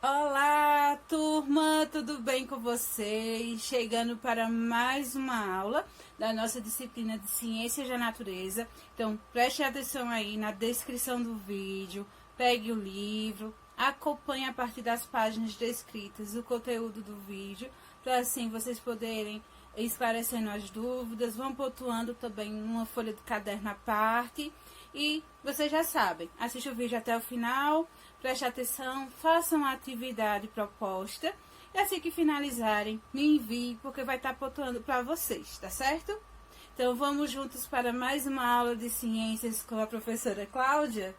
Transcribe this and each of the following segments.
Olá, turma, tudo bem com vocês? Chegando para mais uma aula da nossa disciplina de Ciências da Natureza. Então, preste atenção aí na descrição do vídeo, pegue o livro, acompanhe a partir das páginas descritas o conteúdo do vídeo, para assim vocês poderem esclarecendo as dúvidas, vão pontuando também uma folha de caderno à parte. E vocês já sabem, assista o vídeo até o final, preste atenção, façam a atividade proposta e assim que finalizarem, me enviem, porque vai estar pontuando para vocês, tá certo? Então vamos juntos para mais uma aula de ciências com a professora Cláudia?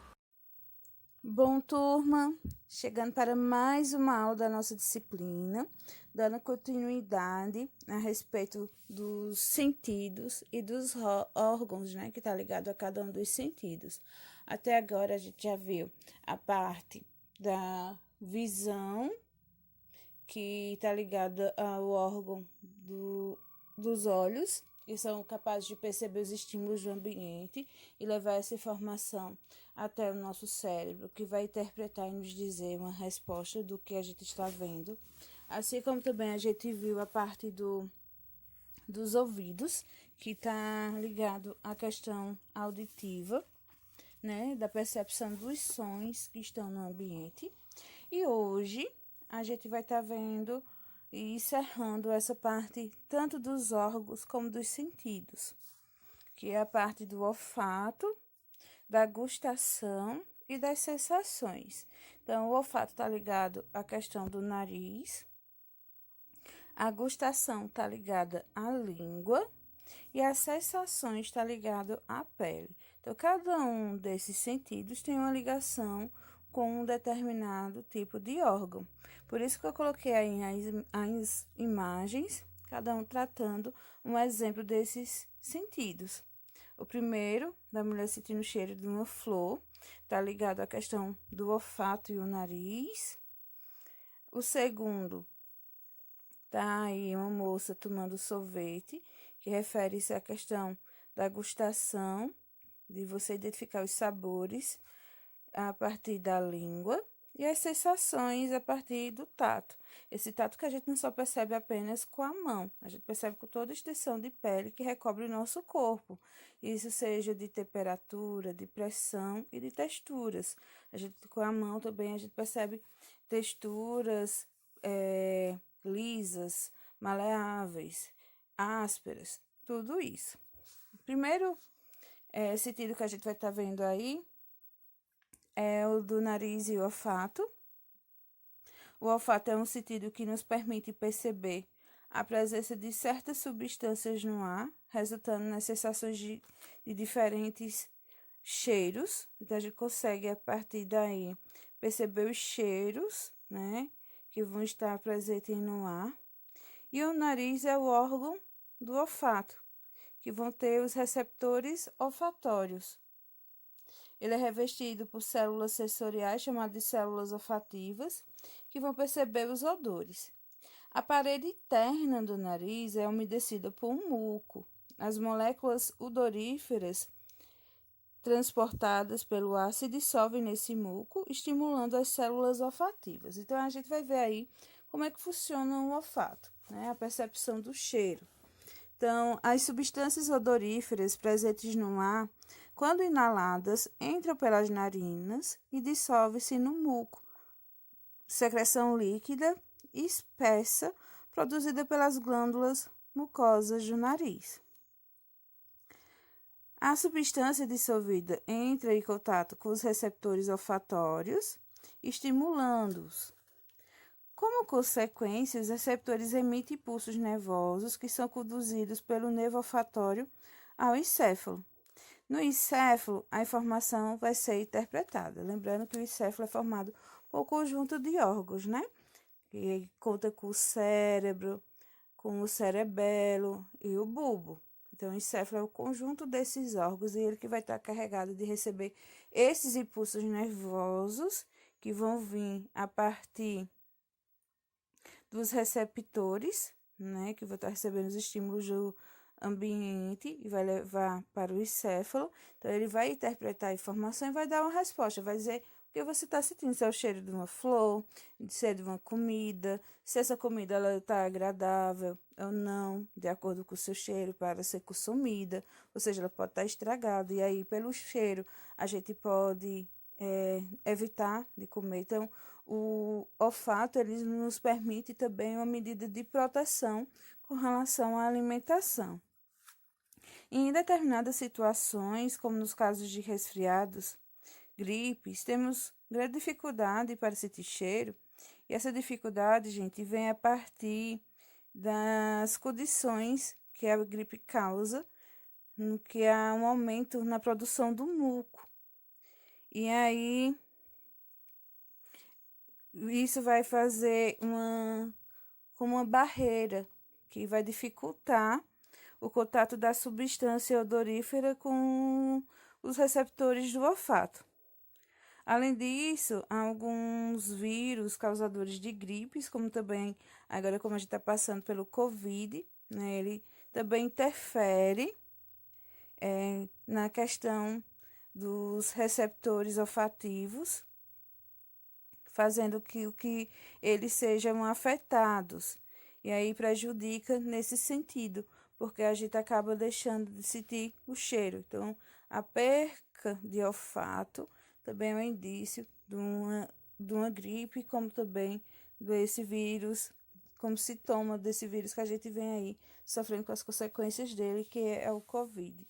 Bom, turma, chegando para mais uma aula da nossa disciplina, dando continuidade a respeito dos sentidos e dos órgãos, né, que está ligado a cada um dos sentidos. Até agora a gente já viu a parte da visão, que está ligada ao órgão dos olhos, que são capazes de perceber os estímulos do ambiente e levar essa informação até o nosso cérebro, que vai interpretar e nos dizer uma resposta do que a gente está vendo. Assim como também a gente viu a parte dos ouvidos, que está ligado à questão auditiva, né, da percepção dos sons que estão no ambiente. E hoje a gente vai estar vendo e encerrando essa parte tanto dos órgãos como dos sentidos, que é a parte do olfato, da gustação e das sensações. Então, o olfato está ligado à questão do nariz, a gustação está ligada à língua e as sensações está ligado à pele. Então, cada um desses sentidos tem uma ligação com um determinado tipo de órgão. Por isso que eu coloquei aí as imagens, cada um tratando um exemplo desses sentidos. O primeiro, da mulher sentindo o cheiro de uma flor, está ligado à questão do olfato e o nariz. O segundo, tá aí uma moça tomando sorvete, que refere-se à questão da gustação, de você identificar os sabores a partir da língua e as sensações a partir do tato. Esse tato que a gente não só percebe apenas com a mão, a gente percebe com toda a extensão de pele que recobre o nosso corpo. Isso seja de temperatura, de pressão e de texturas. A gente com a mão também a gente percebe texturas lisas, maleáveis, ásperas, tudo isso. Primeiro sentido que a gente vai estar vendo aí é o do nariz e o olfato. O olfato é um sentido que nos permite perceber a presença de certas substâncias no ar, resultando nas sensações de diferentes cheiros. Então, a gente consegue, a partir daí, perceber os cheiros, né, que vão estar presentes no ar. E o nariz é o órgão do olfato, que vão ter os receptores olfatórios. Ele é revestido por células sensoriais, chamadas de células olfativas, que vão perceber os odores. A parede interna do nariz é umedecida por um muco. As moléculas odoríferas transportadas pelo ar se dissolvem nesse muco, estimulando as células olfativas. Então, a gente vai ver aí como é que funciona o olfato, né? A percepção do cheiro. Então, as substâncias odoríferas presentes no ar, quando inaladas, entram pelas narinas e dissolvem-se no muco, secreção líquida e espessa produzida pelas glândulas mucosas do nariz. A substância dissolvida entra em contato com os receptores olfatórios, estimulando-os. Como consequência, os receptores emitem impulsos nervosos que são conduzidos pelo nervo olfatório ao encéfalo. No encéfalo, a informação vai ser interpretada. Lembrando que o encéfalo é formado por um conjunto de órgãos, né? Que conta com o cérebro, com o cerebelo e o bulbo. Então, o encéfalo é o conjunto desses órgãos e ele que vai estar carregado de receber esses impulsos nervosos que vão vir a partir dos receptores, né, que vão estar recebendo os estímulos do ambiente e vai levar para o encéfalo. Então, ele vai interpretar a informação e vai dar uma resposta, vai dizer Porque você está sentindo se é o cheiro de uma flor, se é de uma comida, se essa comida ela está agradável ou não, de acordo com o seu cheiro para ser consumida, ou seja, ela pode estar estragada. E aí, pelo cheiro, a gente pode evitar de comer. Então, o olfato ele nos permite também uma medida de proteção com relação à alimentação. Em determinadas situações, como nos casos de resfriados, gripes, temos grande dificuldade para sentir cheiro, e essa dificuldade, gente, vem a partir das condições que a gripe causa, no que há um aumento na produção do muco. E aí, isso vai fazer como uma barreira que vai dificultar o contato da substância odorífera com os receptores do olfato. Além disso, há alguns vírus causadores de gripes, como também, agora como a gente está passando pelo Covid, né, ele também interfere na questão dos receptores olfativos, fazendo que eles sejam afetados. E aí prejudica nesse sentido, porque a gente acaba deixando de sentir o cheiro. Então, a perca de olfato também é um indício de uma gripe, como também desse vírus, como sintoma desse vírus que a gente vem aí sofrendo com as consequências dele, que é o Covid.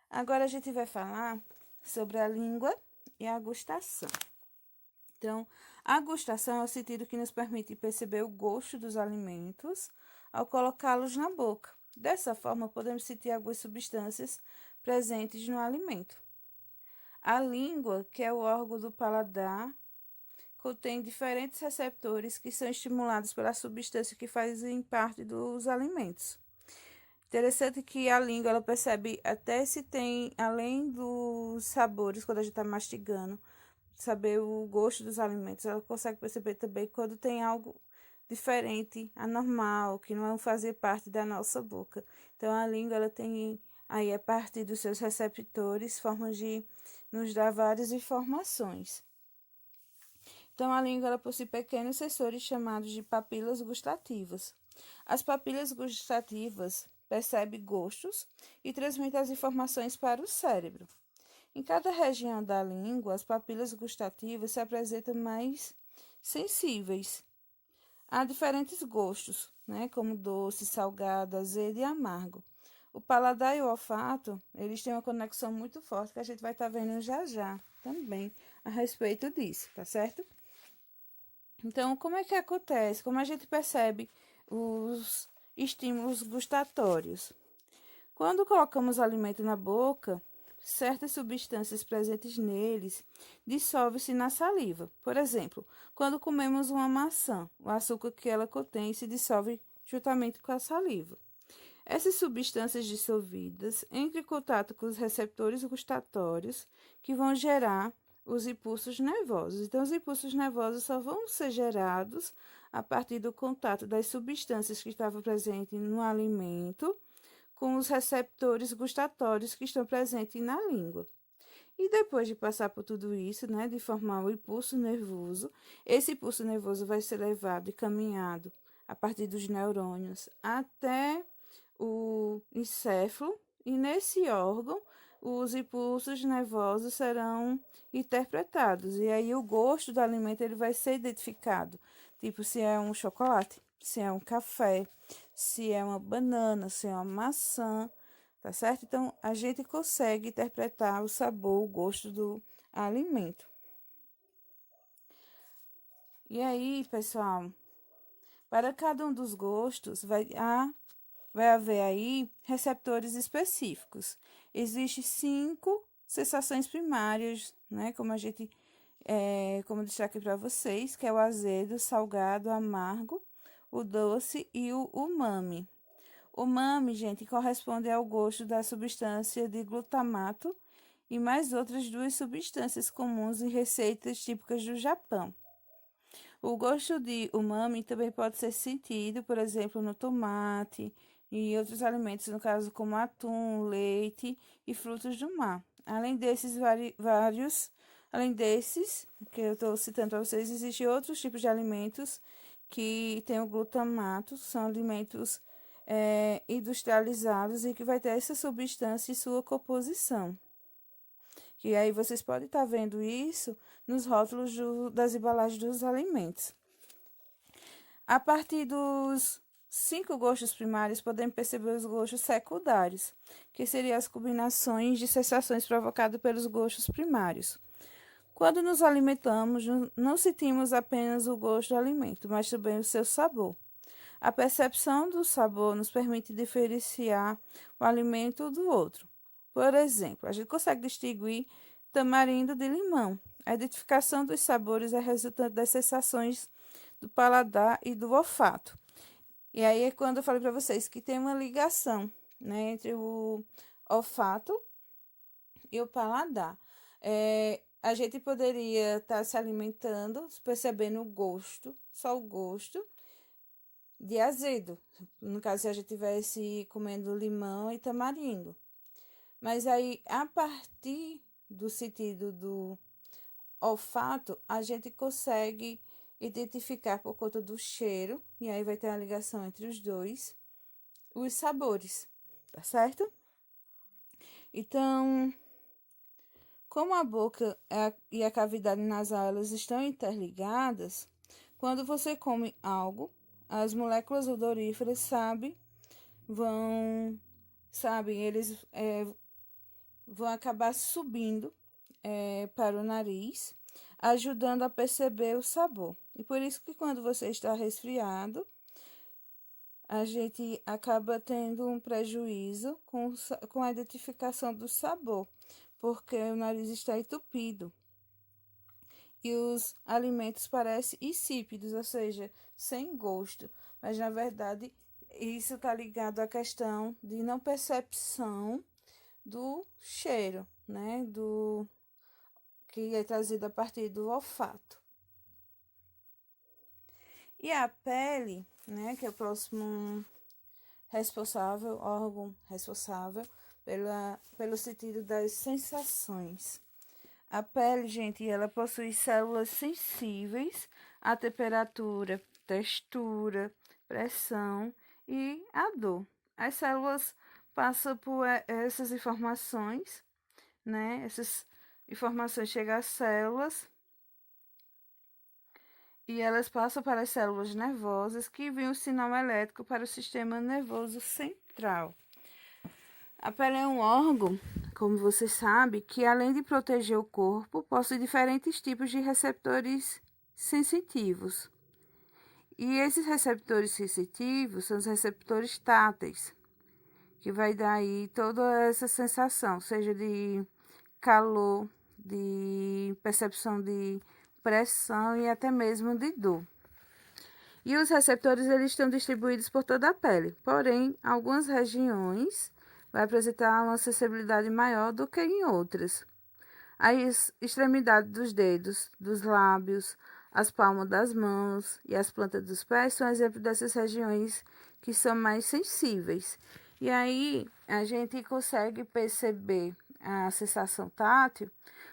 Agora a gente vai falar sobre a língua e a gustação. Então, a gustação é o sentido que nos permite perceber o gosto dos alimentos ao colocá-los na boca. Dessa forma, podemos sentir algumas substâncias presentes no alimento. A língua, que é o órgão do paladar, contém diferentes receptores que são estimulados pela substância que fazem parte dos alimentos. Interessante que a língua ela percebe até se tem, além dos sabores, quando a gente está mastigando, saber o gosto dos alimentos, ela consegue perceber também quando tem algo diferente, anormal, que não fazia parte da nossa boca. Então, a língua, ela tem aí, a partir dos seus receptores, formas de nos dar várias informações. Então, a língua, ela possui pequenos sensores chamados de papilas gustativas. As papilas gustativas percebem gostos e transmitem as informações para o cérebro. Em cada região da língua, as papilas gustativas se apresentam mais sensíveis a diferentes gostos, né, como doce, salgado, azedo e amargo. O paladar e o olfato, eles têm uma conexão muito forte que a gente vai estar vendo já já também a respeito disso, tá certo? Então, como é que acontece? Como a gente percebe os estímulos gustatórios? Quando colocamos o alimento na boca, certas substâncias presentes neles dissolvem-se na saliva. Por exemplo, quando comemos uma maçã, o açúcar que ela contém se dissolve juntamente com a saliva. Essas substâncias dissolvidas entram em contato com os receptores gustatórios que vão gerar os impulsos nervosos. Então, os impulsos nervosos só vão ser gerados a partir do contato das substâncias que estavam presentes no alimento com os receptores gustatórios que estão presentes na língua. E depois de passar por tudo isso, né, de formar o impulso nervoso, esse impulso nervoso vai ser levado e caminhado a partir dos neurônios até o encéfalo, e nesse órgão os impulsos nervosos serão interpretados, e aí o gosto do alimento ele vai ser identificado, tipo se é um chocolate, se é um café, se é uma banana, se é uma maçã, tá certo? Então, a gente consegue interpretar o sabor, o gosto do alimento. E aí, pessoal, para cada um dos gostos, vai haver aí receptores específicos. Existem 5 sensações primárias, né? Como eu deixar aqui para vocês, que é o azedo, salgado, amargo, o doce e o umami. O umami, gente, corresponde ao gosto da substância de glutamato e mais outras 2 substâncias comuns em receitas típicas do Japão. O gosto de umami também pode ser sentido, por exemplo, no tomate e outros alimentos, no caso como atum, leite e frutos do mar. Além desses vários Além desses, que eu estou citando para vocês, existem outros tipos de alimentos que tem o glutamato, são alimentos industrializados e que vai ter essa substância em sua composição. E aí vocês podem estar vendo isso nos rótulos das embalagens dos alimentos. A partir dos 5 gostos primários, podemos perceber os gostos secundários, que seriam as combinações de sensações provocadas pelos gostos primários. Quando nos alimentamos, não sentimos apenas o gosto do alimento, mas também o seu sabor. A percepção do sabor nos permite diferenciar o alimento do outro. Por exemplo, a gente consegue distinguir tamarindo de limão. A identificação dos sabores é resultante das sensações do paladar e do olfato. E aí é quando eu falei para vocês que tem uma ligação, né, entre o olfato e o paladar. A gente poderia estar se alimentando, percebendo o gosto, só o gosto de azedo. No caso, se a gente estivesse comendo limão e tamarindo. Mas aí, a partir do sentido do olfato, a gente consegue identificar por conta do cheiro, e aí vai ter a ligação entre os dois, os sabores, tá certo? Então, como a boca e a cavidade nasal elas estão interligadas, quando você come algo, as moléculas odoríferas, eles vão acabar subindo para o nariz, ajudando a perceber o sabor. E por isso que quando você está resfriado, a gente acaba tendo um prejuízo com a identificação do sabor, porque o nariz está entupido. E os alimentos parecem insípidos, ou seja, sem gosto. Mas, na verdade, isso está ligado à questão de não percepção do cheiro, né? Que é trazido a partir do olfato. E a pele, né? Que é o próximo órgão responsável pelo sentido das sensações. A pele, gente, ela possui células sensíveis à temperatura, textura, pressão e à dor. As células passam por essas informações, né? Essas informações chegam às células e elas passam para as células nervosas que enviam o sinal elétrico para o sistema nervoso central. A pele é um órgão, como você sabe, que além de proteger o corpo, possui diferentes tipos de receptores sensitivos. E esses receptores sensitivos são os receptores táteis, que vai dar aí toda essa sensação, seja de calor, de percepção de pressão e até mesmo de dor. E os receptores eles estão distribuídos por toda a pele, porém, algumas regiões vai apresentar uma sensibilidade maior do que em outras. As extremidades dos dedos, dos lábios, as palmas das mãos e as plantas dos pés são exemplos dessas regiões que são mais sensíveis. E aí a gente consegue perceber a sensação tátil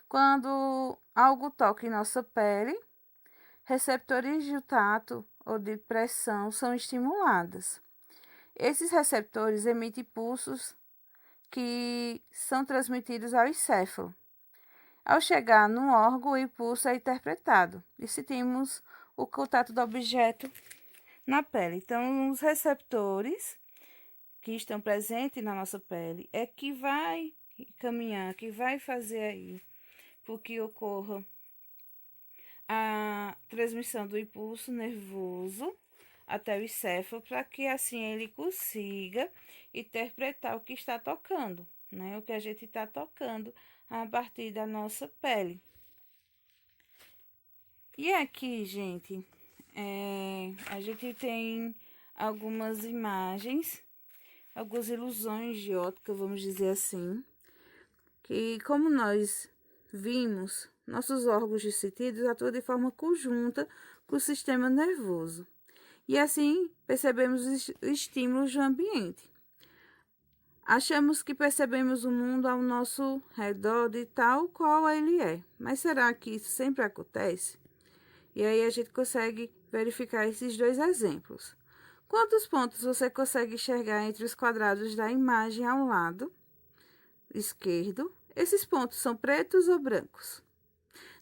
quando algo toca em nossa pele, receptores de tato ou de pressão são estimulados. Esses receptores emitem pulsos que são transmitidos ao encéfalo. Ao chegar no órgão, o impulso é interpretado e sentimos o contato do objeto na pele. Então, os receptores que estão presentes na nossa pele é que vai caminhar, que vai fazer aí por que ocorra a transmissão do impulso nervoso até o encéfalo, para que assim ele consiga interpretar o que está tocando, né? O que a gente está tocando a partir da nossa pele. E aqui, gente, a gente tem algumas imagens, algumas ilusões de ótica, vamos dizer assim, que como nós vimos, nossos órgãos de sentidos atuam de forma conjunta com o sistema nervoso. E assim percebemos os estímulos do ambiente. Achamos que percebemos o mundo ao nosso redor de tal qual ele é, mas será que isso sempre acontece? E aí a gente consegue verificar esses dois exemplos. Quantos pontos você consegue enxergar entre os quadrados da imagem ao lado esquerdo? Esses pontos são pretos ou brancos?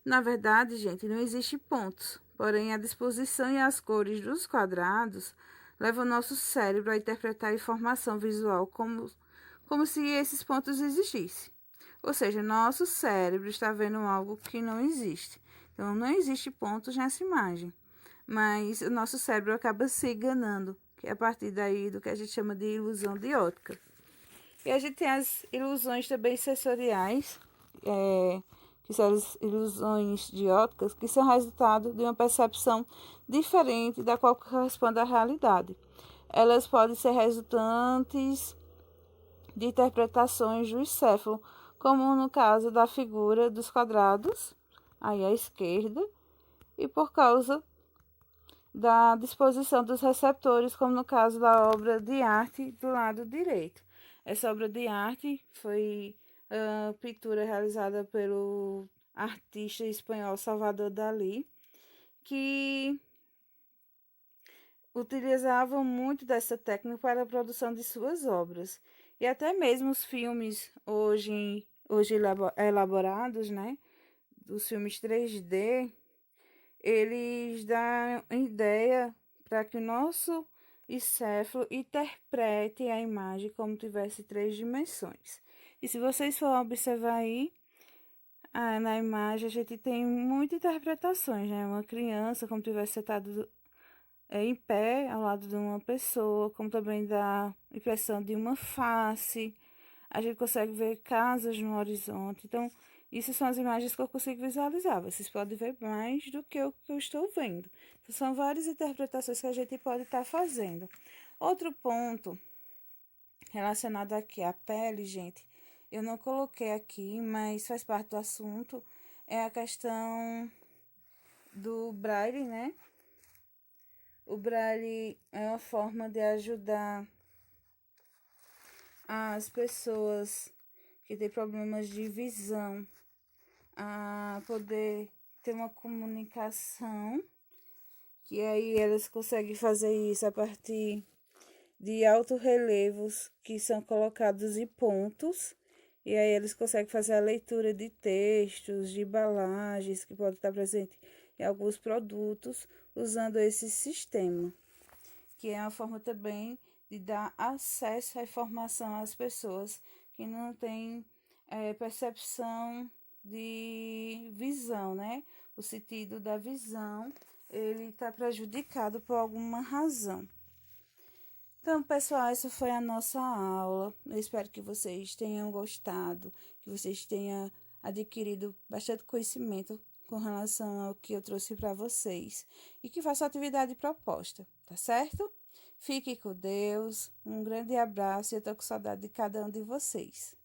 Na verdade, gente, não existe pontos, porém a disposição e as cores dos quadrados levam o nosso cérebro a interpretar a informação visual como se esses pontos existissem. Ou seja, nosso cérebro está vendo algo que não existe. Então, não existe pontos nessa imagem. Mas o nosso cérebro acaba se enganando, que é a partir daí do que a gente chama de ilusão de ótica. E a gente tem as ilusões também sensoriais, que são as ilusões de óticas, que são resultado de uma percepção diferente da qual corresponde à realidade. Elas podem ser resultantes de interpretações do encéfalo, como no caso da figura dos quadrados, aí à esquerda, e por causa da disposição dos receptores, como no caso da obra de arte do lado direito. Essa obra de arte foi a pintura realizada pelo artista espanhol Salvador Dalí, que utilizavam muito dessa técnica para a produção de suas obras. E até mesmo os filmes hoje elaborados, né? Os filmes 3D, eles dão ideia para que o nosso encéfalo interprete a imagem como tivesse 3 dimensões. E se vocês forem observar aí, na imagem a gente tem muitas interpretações, né? Uma criança como tivesse sentado em pé ao lado de uma pessoa, como também dá impressão de uma face. A gente consegue ver casas no horizonte. Então, isso são as imagens que eu consigo visualizar. Vocês podem ver mais do que o que eu estou vendo. Então, são várias interpretações que a gente pode estar fazendo. Outro ponto relacionado aqui à pele, gente, eu não coloquei aqui, mas faz parte do assunto, é a questão do braille, né? O braille é uma forma de ajudar as pessoas que têm problemas de visão a poder ter uma comunicação, que aí elas conseguem fazer isso a partir de autorrelevos que são colocados em pontos, e aí eles conseguem fazer a leitura de textos, de embalagens que podem estar presentes em alguns produtos, usando esse sistema, que é uma forma também de dar acesso à informação às pessoas que não têm percepção de visão, né? O sentido da visão, ele está prejudicado por alguma razão. Então, pessoal, essa foi a nossa aula. Eu espero que vocês tenham gostado, que vocês tenham adquirido bastante conhecimento com relação ao que eu trouxe para vocês e que façam a atividade proposta, tá certo? Fique com Deus, um grande abraço e eu tô com saudade de cada um de vocês.